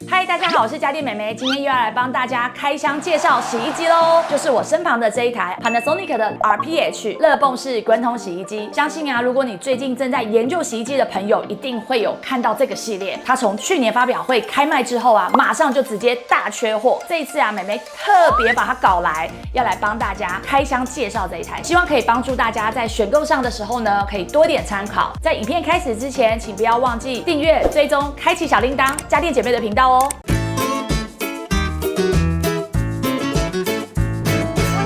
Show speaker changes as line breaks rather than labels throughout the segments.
嗨，大家好，我是家电妹妹，今天又要来帮大家开箱介绍洗衣机喽，就是我身旁的这一台 Panasonic 的 RPH 乐泵式滚筒洗衣机。相信啊，如果你最近正在研究洗衣机的朋友，一定会有看到这个系列。它从去年发表会开卖之后啊，马上就直接大缺货。这一次啊，妹妹特别把它搞来，要来帮大家开箱介绍这一台，希望可以帮助大家在选购上的时候呢，可以多点参考。在影片开始之前，请不要忘记订阅、追踪、开启小铃铛，家电姐妹的频道哦。
为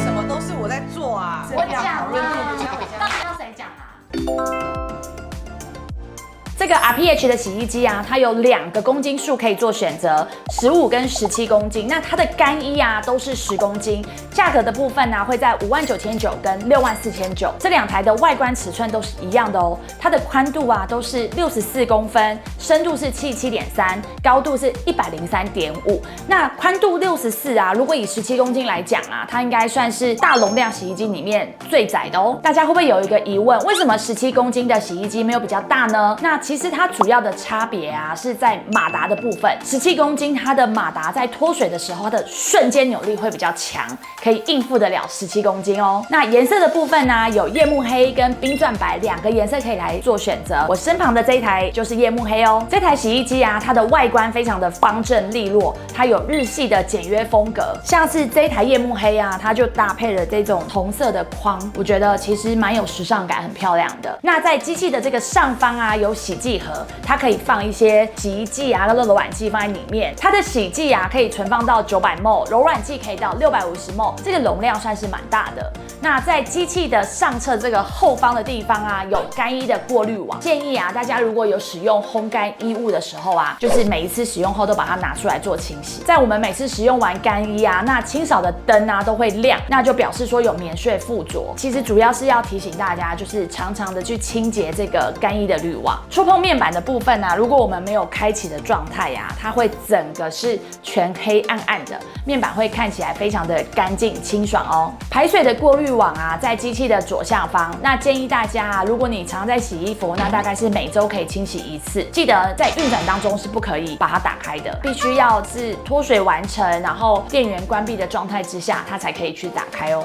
什么都是我在做啊？
我讲啊，到底要谁讲啊？这个 RPH 的洗衣机啊，它有2个公斤数可以做选择，15跟17公斤。那它的干衣啊都是10公斤，价格的部分呢、会在59900跟64900。这2台的外观尺寸都是一样的哦，它的宽度啊都是64公分，深度是77.3，高度是103.5。那宽度64啊，如果以17公斤来讲啊，它应该算是大容量洗衣机里面最窄的哦。大家会不会有一个疑问，为什么17公斤的洗衣机没有比较大呢？那其实它主要的差别啊是在马达的部分。17公斤它的马达在脱水的时候，它的瞬间扭力会比较强，可以应付得了17公斤哦。那颜色的部分呢，有夜幕黑跟冰钻白2个颜色可以来做选择。我身旁的这一台就是夜幕黑哦。这台洗衣机啊，它的外观非常的方正利落，它有日系的简约风格。像是这一台夜幕黑啊，它就搭配了这种红色的框，我觉得其实蛮有时尚感，很漂亮的。那在机器的这个上方啊，有洗剂盒，它可以放一些洗衣剂啊、柔软剂放在里面。它的洗剂啊可以存放到900ml， 柔软剂可以到650ml， 这个容量算是蛮大的。那在机器的上侧这个后方的地方啊，有干衣的过滤网。建议啊，大家如果有使用烘干衣物的时候啊，就是每一次使用后都把它拿出来做清洗。在我们每次使用完干衣啊，那清扫的灯啊都会亮，那就表示说有棉絮附着。其实主要是要提醒大家，就是常常的去清洁这个干衣的滤网。触碰面板的部分啊，如果我们没有开启的状态呀，它会整个是全黑暗暗的，面板会看起来非常的干净清爽哦。排水的过滤网啊，在机器的左下方。那建议大家啊，如果你常在洗衣服，那大概是每周可以清洗1次。记得在运转当中是不可以把它打开的，必须要是脱水完成，然后电源关闭的状态之下，它才可以去打开哦。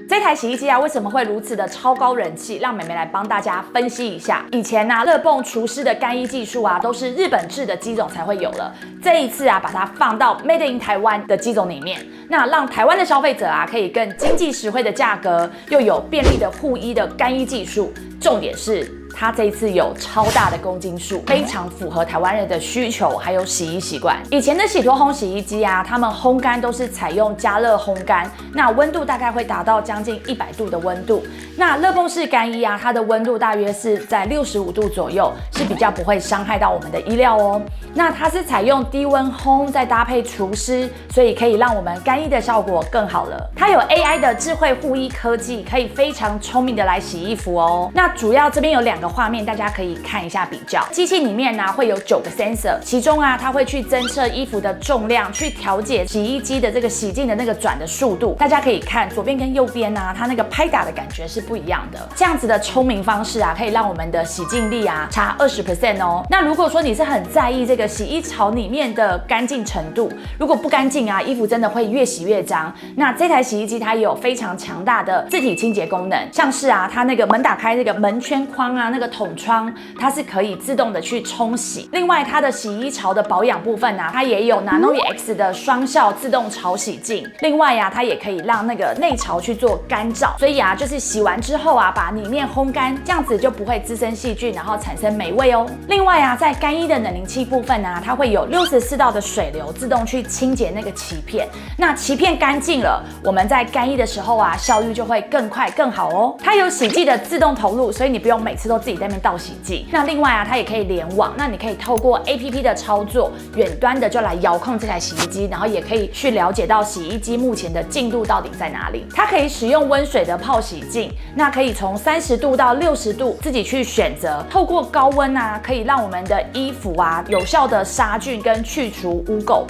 这台洗衣机啊，为什么会如此的超高人气？让妹妹来帮大家分析一下。以前啊，乐泵除湿的干衣技术啊，都是日本制的机种才会有了。这一次啊，把它放到 Made in 台湾的机种里面，那让台湾的消费者啊，可以更经济实惠的价格，又有便利的护衣的干衣技术。重点是，它这一次有超大的公斤数，非常符合台湾人的需求，还有洗衣习惯。以前的洗脱烘洗衣机啊，他们烘干都是采用加热烘干，那温度大概会达到将近100度的温度。那乐泵式干衣啊，它的温度大约是在65度左右，是比较不会伤害到我们的衣料哦。那它是采用低温烘，再搭配除湿，所以可以让我们干衣的效果更好了。它有 AI 的智慧护衣科技，可以非常聪明的来洗衣服哦。那主要这边有2个画面，大家可以看一下比较。机器里面呢会有9个 sensor， 其中啊它会去侦测衣服的重量，去调节洗衣机的这个洗净的那个转的速度。大家可以看左边跟右边啊，它那个拍打的感觉是不一样的。这样子的聪明方式啊，可以让我们的洗净力啊差20% 哦。那如果说你是很在意这个洗衣槽里面的干净程度，如果不干净啊，衣服真的会越洗越脏。那这台洗衣机它也有非常强大的自体清洁功能，像是啊它那个门打开那个门圈框啊，那个筒窗，它是可以自动的去冲洗。另外，它的洗衣槽的保养部分啊，它也有 Nanoe X 的双效自动潮洗净。另外啊，它也可以让那个内槽去做干燥，所以啊，就是洗完之后啊，把里面烘干，这样子就不会滋生细菌，然后产生霉味哦。另外啊，在干衣的冷凝器部分啊，它会有64道的水流自动去清洁那个鳍片。那鳍片干净了，我们在干衣的时候啊，效率就会更快更好哦。它有洗剂的自动投入，所以你不用每次都自己在那边倒洗剂。那另外啊，它也可以联网，那你可以透过 APP 的操作，远端的就来遥控这台洗衣机，然后也可以去了解到洗衣机目前的进度到底在哪里。它可以使用温水的泡洗净，那可以从30度到60度自己去选择。透过高温啊，可以让我们的衣服啊有效的杀菌跟去除污垢。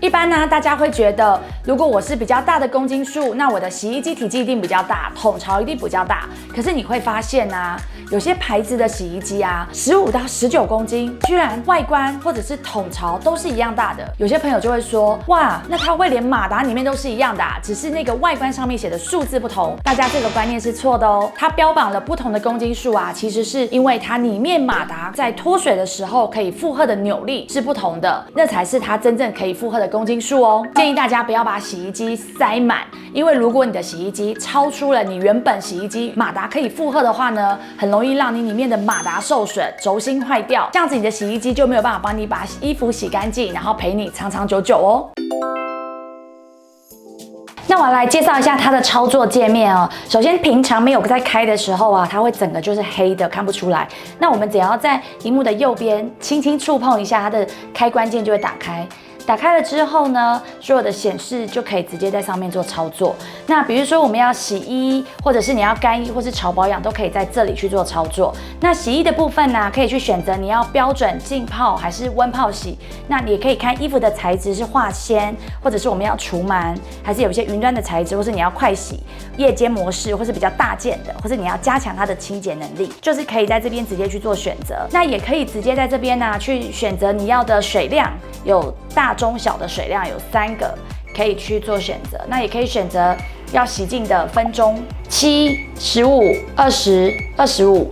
一般呢，大家会觉得，如果我是比较大的公斤数，那我的洗衣机体积一定比较大，桶槽一定比较大。可是你会发现啊，有些牌子的洗衣机啊，15到19公斤，居然外观或者是桶槽都是一样大的。有些朋友就会说，哇，那它会连马达里面都是一样的啊，只是那个外观上面写的数字不同。大家这个观念是错的哦，它标榜了不同的公斤数啊，其实是因为它里面马达在脱水的时候可以负荷的扭力是不同的，那才是它真正可以负荷的公斤数哦。建议大家不要把洗衣机塞满，因为如果你的洗衣机超出了你原本洗衣机马达可以负荷的话呢，很容易让你里面的马达受损，轴心坏掉，这样子你的洗衣机就没有办法帮你把衣服洗干净，然后陪你长长久久哦。那我来介绍一下它的操作界面哦。首先，平常没有在开的时候啊，它会整个就是黑的，看不出来。那我们只要在萤幕的右边轻轻触碰一下，它的开关键就会打开。打开了之后呢，所有的显示就可以直接在上面做操作。那比如说我们要洗衣，或者是你要干衣，或是潮保养，都可以在这里去做操作。那洗衣的部分呢，可以去选择你要标准浸泡还是温泡洗。那你也可以看衣服的材质是化纤，或者是我们要除螨，还是有一些云端的材质，或是你要快洗、夜间模式，或是比较大件的，或是你要加强它的清洁能力，就是可以在这边直接去做选择。那也可以直接在这边呢去选择你要的水量，有大、中、小的水量有3个可以去做选择。那也可以选择要洗净的分钟7、15、20、25、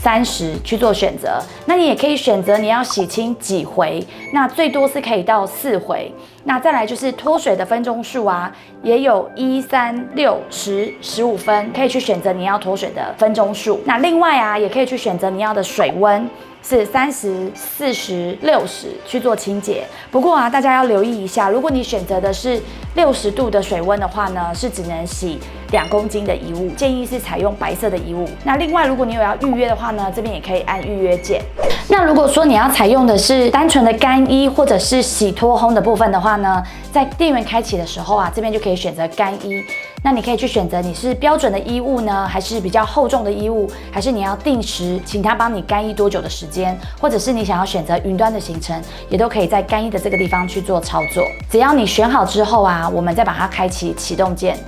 30去做选择。那你也可以选择你要洗清几回，那最多是可以到4回。那再来就是脱水的分钟数啊，也有1、3、6、10、15分，可以去选择你要脱水的分钟数。那另外啊，也可以去选择你要的水温。是30、40、60去做清洁。不过啊，大家要留意一下，如果你选择的是60度的水温的话呢，是只能洗2公斤的衣物，建议是采用白色的衣物。那另外，如果你有要预约的话呢，这边也可以按预约键。那如果说你要采用的是单纯的干衣或者是洗脱烘的部分的话呢，在电源开启的时候啊，这边就可以选择干衣。那你可以去选择你是标准的衣物呢，还是比较厚重的衣物，还是你要定时请他帮你干衣多久的时间，或者是你想要选择云端的行程，也都可以在干衣的这个地方去做操作。只要你选好之后啊，我们再把它开启启动键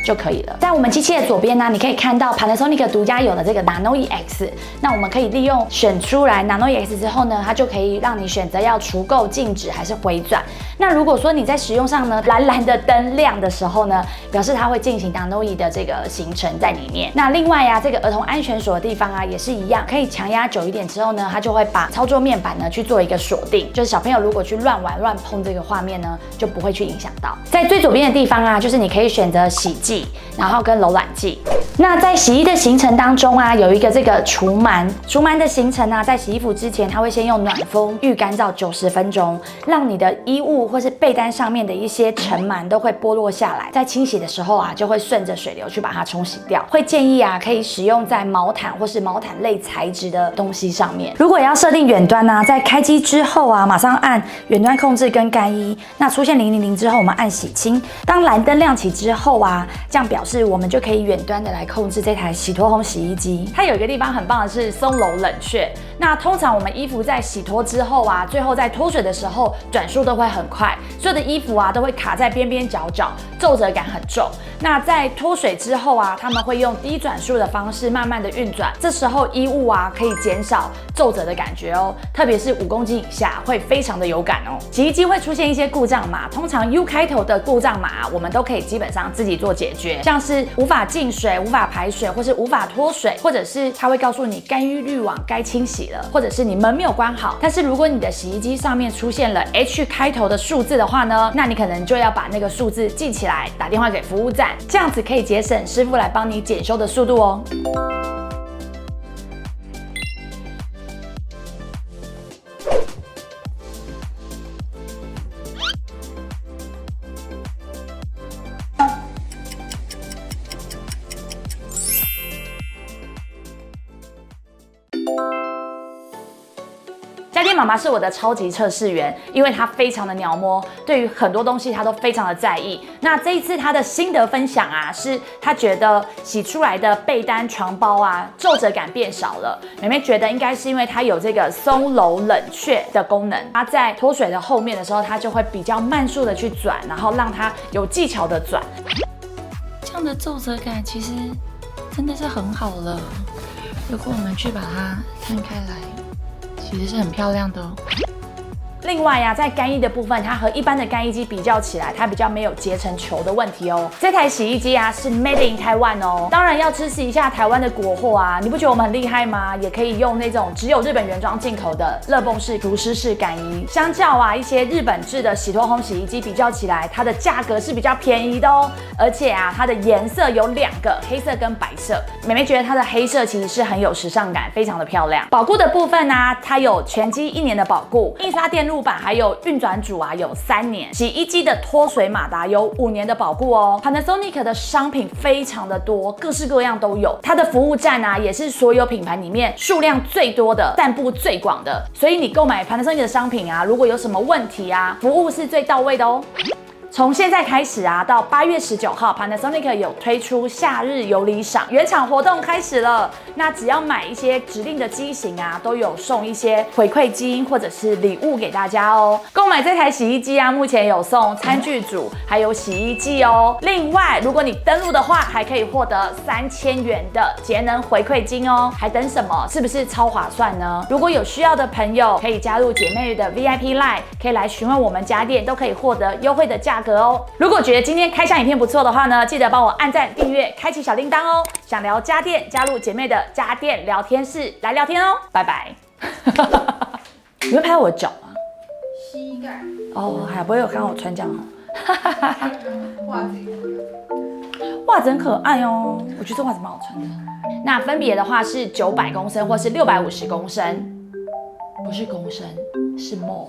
就可以了。在我们机器的左边呢，你可以看到 Panasonic 独家有的这个 Nano-EX。那我们可以利用选出来 Nano-EX 之后呢，它就可以让你选择要除垢、静止还是回转。那如果说你在使用上呢，蓝蓝的灯亮的时候呢，表示它会进行 Nano-E 的这个行程在里面。那另外啊，这个儿童安全锁的地方啊，也是一样，可以强压久一点之后呢，它就会把操作面板呢去做一个锁定，就是小朋友如果去乱玩乱碰这个画面呢，就不会去影响到。在最左边的地方啊，就是你可以选择洗剂，然后跟柔软剂。那在洗衣的行程当中啊，有一个这个除螨的行程啊，在洗衣服之前，它会先用暖风预干燥90分钟，让你的衣物或是被单上面的一些尘螨都会剥落下来，在清洗的时候啊，就会顺着水流去把它冲洗掉。会建议啊，可以使用在毛毯或是毛毯类材质的东西上面。如果要设定远端啊，在开机之后啊，马上按远端控制跟干衣，那出现000之后，我们按洗清。当蓝灯亮起之后啊，这样表示我们就可以远端的来控制这台洗脱烘洗衣机。它有一个地方很棒的是松柔冷却。那通常我们衣服在洗脱之后啊，最后在脱水的时候转速都会很快，所有的衣服啊都会卡在边边角角，皱褶感很重。那在脱水之后啊，他们会用低转速的方式慢慢的运转，这时候衣物啊可以减少皱褶的感觉哦，特别是5公斤以下会非常的有感哦。洗衣机会出现一些故障码，通常 U 开头的故障码我们都可以基本上自己做解决，像是无法进水、无法排水，或是无法脱水，或者是它会告诉你干预滤网该清洗了，或者是你门没有关好。但是如果你的洗衣机上面出现了 H 开头的数字的话呢，那你可能就要把那个数字记起来，打电话给服务站，这样子可以节省师傅来帮你检修的速度哦。家电妈妈是我的超级测试员，因为她非常的鸟摸，对于很多东西她都非常的在意。那这一次她的心得分享啊，是她觉得洗出来的被单、床包啊，皱褶感变少了。妹妹觉得应该是因为它有这个松柔冷却的功能，它在脱水的后面的时候，它就会比较慢速的去转，然后让它有技巧的转。
这样的皱褶感其实真的是很好了。如果我们去把它摊开来，其实是很漂亮的哦。
另外呀，在干衣的部分，它和一般的干衣机比较起来，它比较没有结成球的问题哦。这台洗衣机啊是 Made in Taiwan 哦，当然要支持一下台湾的国货啊。你不觉得我们很厉害吗？也可以用那种只有日本原装进口的乐蹦式除湿式干衣。相较啊一些日本制的洗脱烘洗衣机比较起来，它的价格是比较便宜的哦。而且啊，它的颜色有2个，黑色跟白色。妹妹觉得它的黑色其实是很有时尚感，非常的漂亮。保固的部分呢，它有全机1年的保固，印刷电路板还有运转组啊有3年，洗衣机的脱水马达有5年的保固哦。Panasonic 的商品非常的多，各式各样都有。它的服务站啊也是所有品牌里面数量最多的、散布最广的，所以你购买 Panasonic 的商品啊，如果有什么问题啊，服务是最到位的哦。从现在开始啊，到8月19号 ，Panasonic 有推出夏日有礼赏原厂活动开始了。那只要买一些指定的机型啊，都有送一些回馈金或者是礼物给大家哦。购买这台洗衣机啊，目前有送餐具组还有洗衣剂哦。另外，如果你登录的话，还可以获得3000元的节能回馈金哦。还等什么？是不是超划算呢？如果有需要的朋友，可以加入姐妹的 VIP Line， 可以来询问我们家店，都可以获得优惠的价格哦。如果觉得今天开箱影片不错的话呢，记得帮我按赞、订阅、开启小铃铛哦。想聊家电，加入姐妹的家电聊天室来聊天哦。拜拜。你会拍到我的脚吗？
膝盖。
哦，还不会有看到我穿这样哦。
袜子。
袜子很可爱哦，我觉得这袜子蛮好穿的。那分别的话是900公升或是650公升，不是公升，是 ml。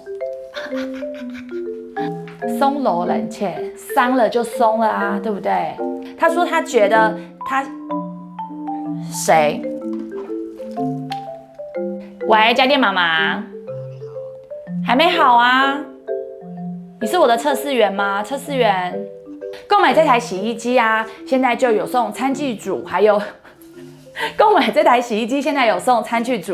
松柔冷却，伤了就松了啊，对不对？他说他觉得他谁？喂，家电妈妈，还没好啊？你是我的测试员吗？测试员，购买这台洗衣机啊，现在就有送餐具组，还有购买这台洗衣机现在有送餐具组，